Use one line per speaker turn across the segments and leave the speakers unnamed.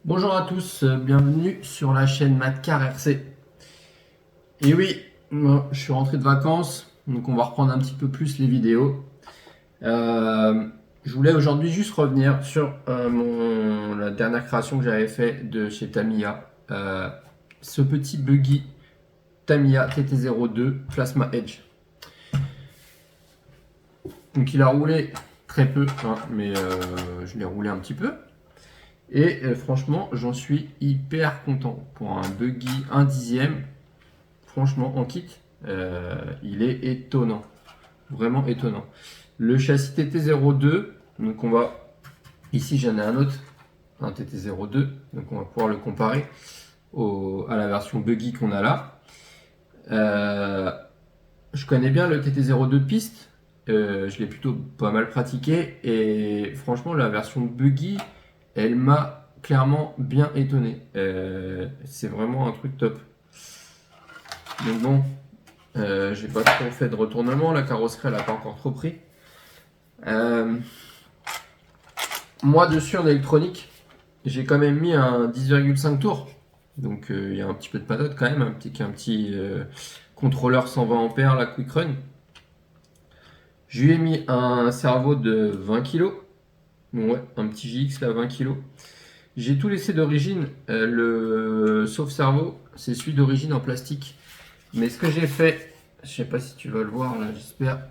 Bonjour à tous, bienvenue sur la chaîne Matcar RC. Et oui, moi, je suis rentré de vacances, donc on va reprendre un petit peu plus les vidéos. Je voulais aujourd'hui juste revenir sur la dernière création que j'avais fait de chez Tamiya. Ce petit buggy Tamiya TT02 Plasma Edge. Donc il a roulé très peu, hein, mais je l'ai roulé un petit peu. Et franchement, j'en suis hyper content. Pour un buggy 1/10, franchement, en kit, il est étonnant. Vraiment étonnant. Le châssis TT02, donc on va. Ici, j'en ai un autre, un TT02, donc on va pouvoir le comparer à la version buggy qu'on a là. Je connais bien le TT02 piste, je l'ai plutôt pas mal pratiqué, et franchement, la version buggy, elle m'a clairement bien étonné. C'est vraiment un truc top. Donc bon, j'ai pas trop fait de retournement, la carrosserie elle a pas encore trop pris. Moi dessus en électronique, j'ai quand même mis un 10,5 tours. Donc il y a un petit peu de panote quand même, un petit contrôleur 120 ampères, la Quick Run. Je lui ai mis un cerveau de 20 kg. Bon, ouais, un petit JX là, 20 kg. J'ai tout laissé d'origine, le sauf cerveau, c'est celui d'origine en plastique. Mais ce que j'ai fait, je sais pas si tu vas le voir là, j'espère.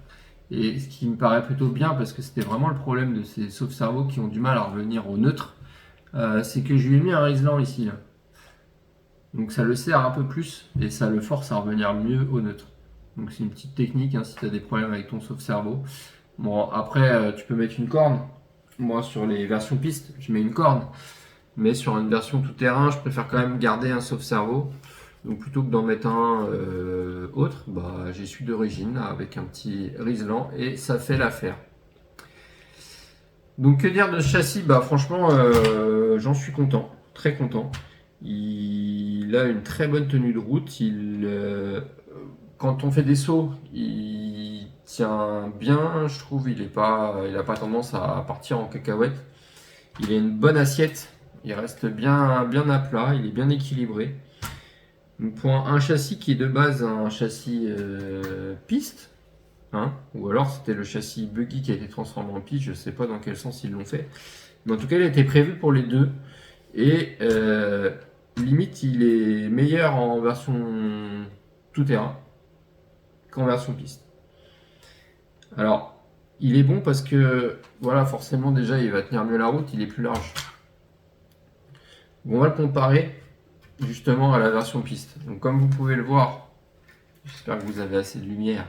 Et ce qui me paraît plutôt bien, parce que c'était vraiment le problème de ces sauve-cerveaux qui ont du mal à revenir au neutre, c'est que je lui ai mis un Riesland ici. Là. Donc ça le serre un peu plus et ça le force à revenir mieux au neutre. Donc c'est une petite technique hein, si tu as des problèmes avec ton sauve-cerveau. Bon, après, tu peux mettre une corne. Moi, sur les versions piste, je mets une corne. Mais sur une version tout-terrain, je préfère quand même garder un sauve-cerveau. Donc plutôt que d'en mettre un autre, bah, j'ai celui d'origine avec un petit Riesland et ça fait l'affaire. Donc que dire de ce châssis? Bah franchement, j'en suis content, très content. Il a une très bonne tenue de route. Quand on fait des sauts, il tient bien, je trouve. Il a pas tendance à partir en cacahuète. Il a une bonne assiette. Il reste bien à plat. Il est bien équilibré. Donc pour un châssis qui est de base un châssis piste, hein, ou alors c'était le châssis buggy qui a été transformé en piste, je ne sais pas dans quel sens ils l'ont fait. Mais en tout cas, il a été prévu pour les deux. Et limite, il est meilleur en version tout terrain qu'en version piste. Alors, il est bon parce que, voilà, forcément, déjà, il va tenir mieux la route, il est plus large. Bon, on va le comparer justement à la version piste. Donc, comme vous pouvez le voir, j'espère que vous avez assez de lumière.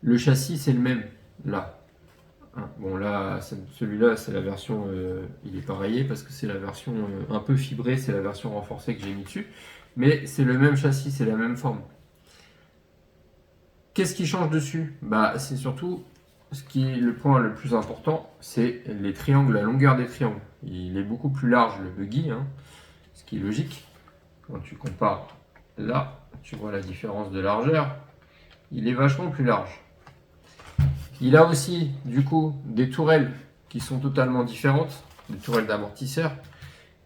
Le châssis, c'est le même, là. Hein, bon, là, celui-là, c'est la version, il est pas rayé parce que c'est la version un peu fibrée, c'est la version renforcée que j'ai mis dessus. Mais c'est le même châssis, c'est la même forme. Qu'est-ce qui change dessus? Bah, c'est surtout ce qui est le point le plus important, c'est les triangles, la longueur des triangles. Il est beaucoup plus large le buggy, hein, ce qui est logique. Quand tu compares là, tu vois la différence de largeur. Il est vachement plus large. Il a aussi, du coup, des tourelles qui sont totalement différentes, des tourelles d'amortisseurs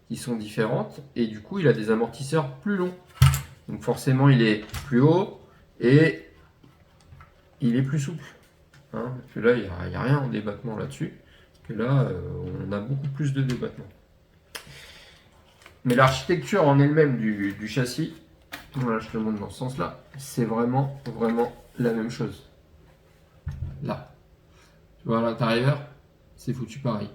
qui sont différentes, et du coup, il a des amortisseurs plus longs. Donc forcément, il est plus haut et il est plus souple. Hein, parce que là, il n'y a rien en débattement là-dessus. Que là, on a beaucoup plus de débattement. Mais l'architecture en elle-même du châssis, voilà, je te le montre dans ce sens-là, c'est vraiment la même chose. Là. Tu vois, à l'intérieur, c'est foutu pareil.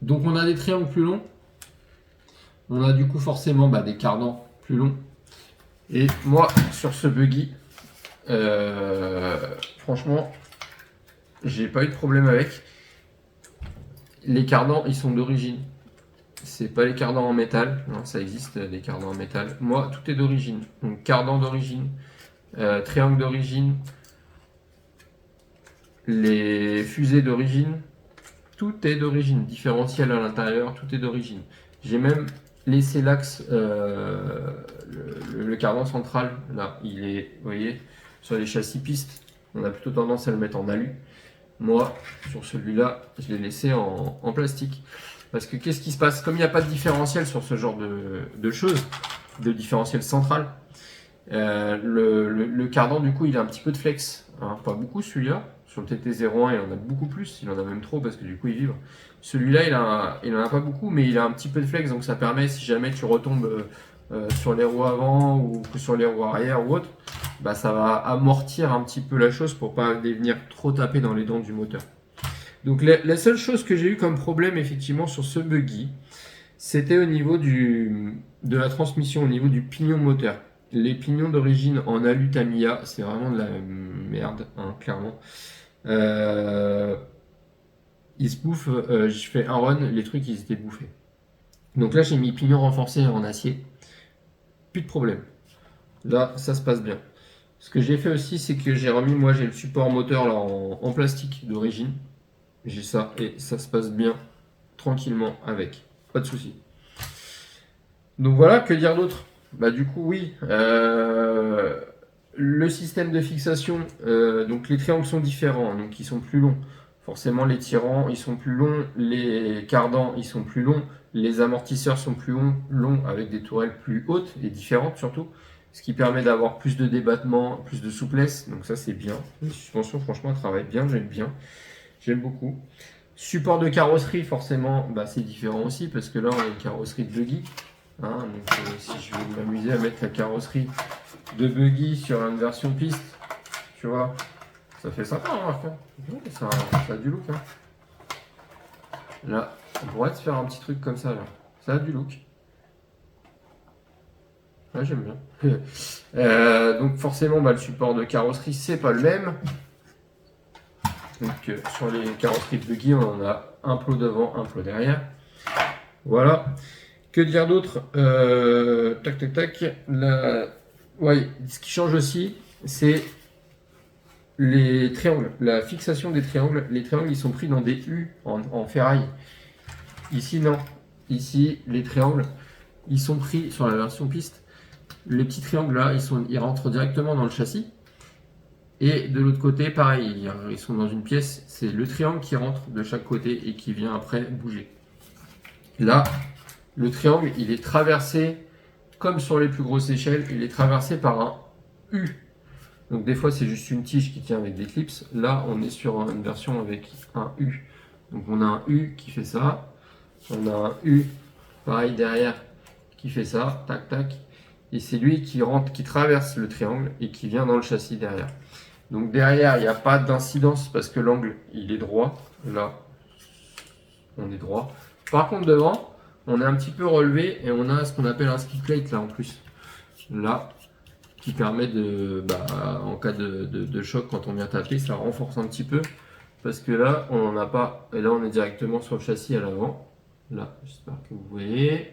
Donc on a des triangles plus longs. On a du coup forcément des cardans plus longs. Et moi, sur ce buggy, franchement, j'ai pas eu de problème avec. Les cardans, ils sont d'origine. C'est pas les cardans en métal. Non, ça existe, des cardans en métal. Moi, tout est d'origine. Donc, cardan d'origine, triangle d'origine, les fusées d'origine, tout est d'origine. Différentiel à l'intérieur, tout est d'origine. J'ai même laissé l'axe, le cardan central, là, il est, vous voyez, sur les châssis pistes, on a plutôt tendance à le mettre en alu. Moi, sur celui-là, je l'ai laissé en plastique. Parce que qu'est-ce qui se passe? Comme il n'y a pas de différentiel sur ce genre de choses, de différentiel central, le cardan, du coup, il a un petit peu de flex. Hein, pas beaucoup celui-là. Sur le TT01, il en a beaucoup plus. Il en a même trop parce que du coup, il vibre. Celui-là, il en a pas beaucoup, mais il a un petit peu de flex. Donc ça permet, si jamais tu retombes sur les roues avant ou sur les roues arrière ou autre, bah, ça va amortir un petit peu la chose pour pas venir trop taper dans les dents du moteur. Donc la seule chose que j'ai eu comme problème effectivement sur ce buggy, c'était au niveau de la transmission, au niveau du pignon moteur. Les pignons d'origine en alu Tamiya, c'est vraiment de la merde, hein, clairement. Ils se bouffent, je fais un run, les trucs ils étaient bouffés. Donc là j'ai mis pignon renforcé en acier, plus de problème. Là ça se passe bien. Ce que j'ai fait aussi, c'est que j'ai remis, moi j'ai le support moteur là en plastique d'origine. J'ai ça et ça se passe bien tranquillement avec, pas de souci. Donc voilà, que dire d'autre? Bah du coup oui, le système de fixation, donc les triangles sont différents, hein, donc ils sont plus longs. Forcément les tirants ils sont plus longs, les cardans ils sont plus longs, les amortisseurs sont plus longs avec des tourelles plus hautes et différentes surtout, ce qui permet d'avoir plus de débattement, plus de souplesse, donc ça c'est bien. Les suspensions franchement elles travaillent bien, j'aime beaucoup. Support de carrosserie, forcément, bah, c'est différent aussi parce que là on a une carrosserie de buggy. Hein, donc si je vais m'amuser à mettre la carrosserie de buggy sur une version piste, tu vois, ça fait sympa, hein, Marc, hein. Ça a du look. Hein. Là, on pourrait se faire un petit truc comme ça, là. Ça a du look. Ouais, j'aime bien. Donc forcément, bah, le support de carrosserie, c'est pas le même. Donc sur les carrosseries de buggy, on en a un plot devant, un plot derrière. Voilà. Que dire d'autre? Tac, tac, tac. Ouais, ce qui change aussi, c'est les triangles. La fixation des triangles. Les triangles, ils sont pris dans des U en ferraille. Ici, non. Ici, les triangles, ils sont pris sur la version piste. Les petits triangles là, ils rentrent directement dans le châssis. Et de l'autre côté, pareil, ils sont dans une pièce. C'est le triangle qui rentre de chaque côté et qui vient après bouger. Là, le triangle, il est traversé, comme sur les plus grosses échelles, il est traversé par un U. Donc des fois, c'est juste une tige qui tient avec des clips. Là, on est sur une version avec un U. Donc on a un U qui fait ça. On a un U, pareil derrière, qui fait ça. Tac, tac. Et c'est lui qui rentre, qui traverse le triangle et qui vient dans le châssis derrière. Donc derrière, il n'y a pas d'incidence parce que l'angle, il est droit. Là, on est droit. Par contre, devant, on est un petit peu relevé et on a ce qu'on appelle un skid plate là en plus. Là, qui permet de, bah, en cas de choc, quand on vient taper, ça renforce un petit peu. Parce que là, on n'en a pas. Et là, on est directement sur le châssis à l'avant. Là, j'espère que vous voyez.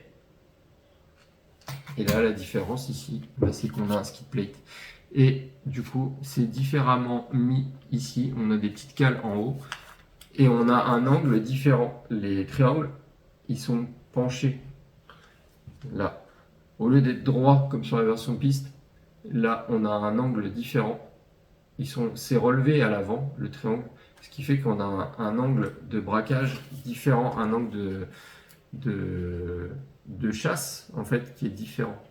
Et là, la différence ici, bah, c'est qu'on a un skid plate. Et du coup, c'est différemment mis ici. On a des petites cales en haut. Et on a un angle différent. Les triangles, ils sont penchés. Là. Au lieu d'être droit comme sur la version piste, là, on a un angle différent. C'est relevé à l'avant, le triangle. Ce qui fait qu'on a un angle de braquage différent, un angle de chasse, en fait, qui est différent.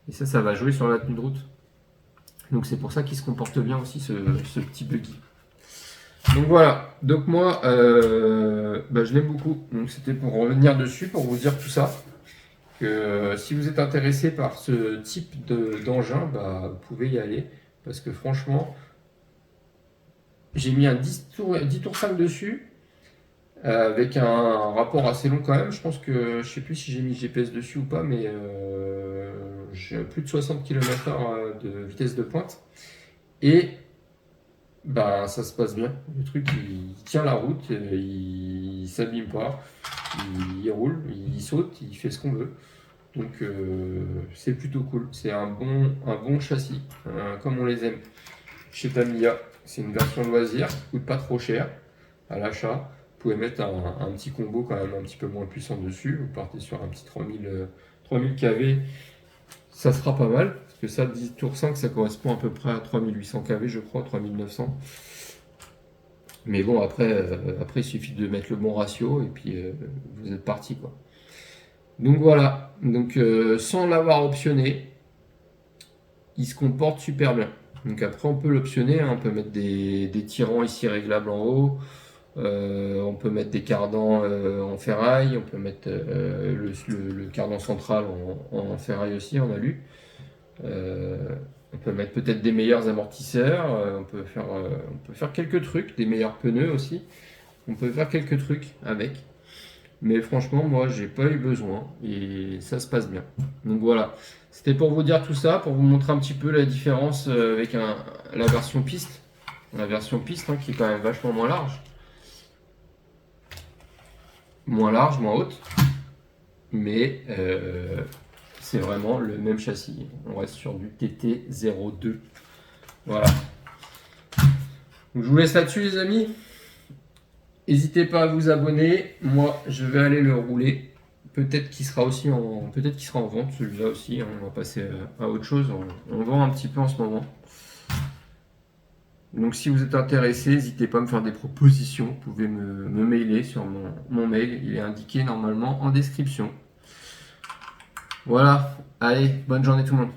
Et ça va jouer sur la tenue de route. Donc c'est pour ça qu'il se comporte bien aussi, ce petit buggy. Donc voilà, donc moi, bah, je l'aime beaucoup. Donc c'était pour revenir dessus, pour vous dire tout ça. Que si vous êtes intéressé par ce type d'engin, bah, vous pouvez y aller. Parce que franchement, j'ai mis un 10 tours 5 dessus. Avec un rapport assez long quand même. Je pense que je sais plus si j'ai mis GPS dessus ou pas, mais j'ai plus de 60 km/h de vitesse de pointe. Et bah ça se passe bien. Le truc il tient la route, il s'abîme pas, il roule, il saute, il fait ce qu'on veut. Donc c'est plutôt cool. C'est un bon châssis, comme on les aime. Chez Tamiya, c'est une version loisir, qui coûte pas trop cher à l'achat. Vous pouvez mettre un petit combo quand même un petit peu moins puissant dessus. Vous partez sur un petit 3000 kV, ça sera pas mal. Parce que ça, 10 tours 5, ça correspond à peu près à 3800 kV, je crois, 3900. Mais bon, après, il suffit de mettre le bon ratio et puis vous êtes parti, quoi. Donc voilà, donc sans l'avoir optionné, il se comporte super bien. Donc après, on peut l'optionner, hein, on peut mettre des tirants ici réglables en haut, on peut mettre des cardans en ferraille, on peut mettre le cardan central en ferraille aussi, en alu. Euh, on peut mettre peut-être des meilleurs amortisseurs, on peut faire quelques trucs, des meilleurs pneus aussi. On peut faire quelques trucs avec. Mais franchement, moi, j'ai pas eu besoin et ça se passe bien. Donc voilà, c'était pour vous dire tout ça, pour vous montrer un petit peu la différence avec la version piste. La version piste hein, qui est quand même vachement moins large. Moins large, moins haute. Mais c'est vraiment le même châssis. On reste sur du TT02. Voilà. Donc, je vous laisse là-dessus les amis. N'hésitez pas à vous abonner. Moi, je vais aller le rouler. Peut-être qu'il sera aussi peut-être qu'il sera en vente celui-là aussi. On va passer à autre chose. On vend un petit peu en ce moment. Donc si vous êtes intéressé, n'hésitez pas à me faire des propositions. Vous pouvez me mailer sur mon mail. Il est indiqué normalement en description. Voilà. Allez, bonne journée tout le monde.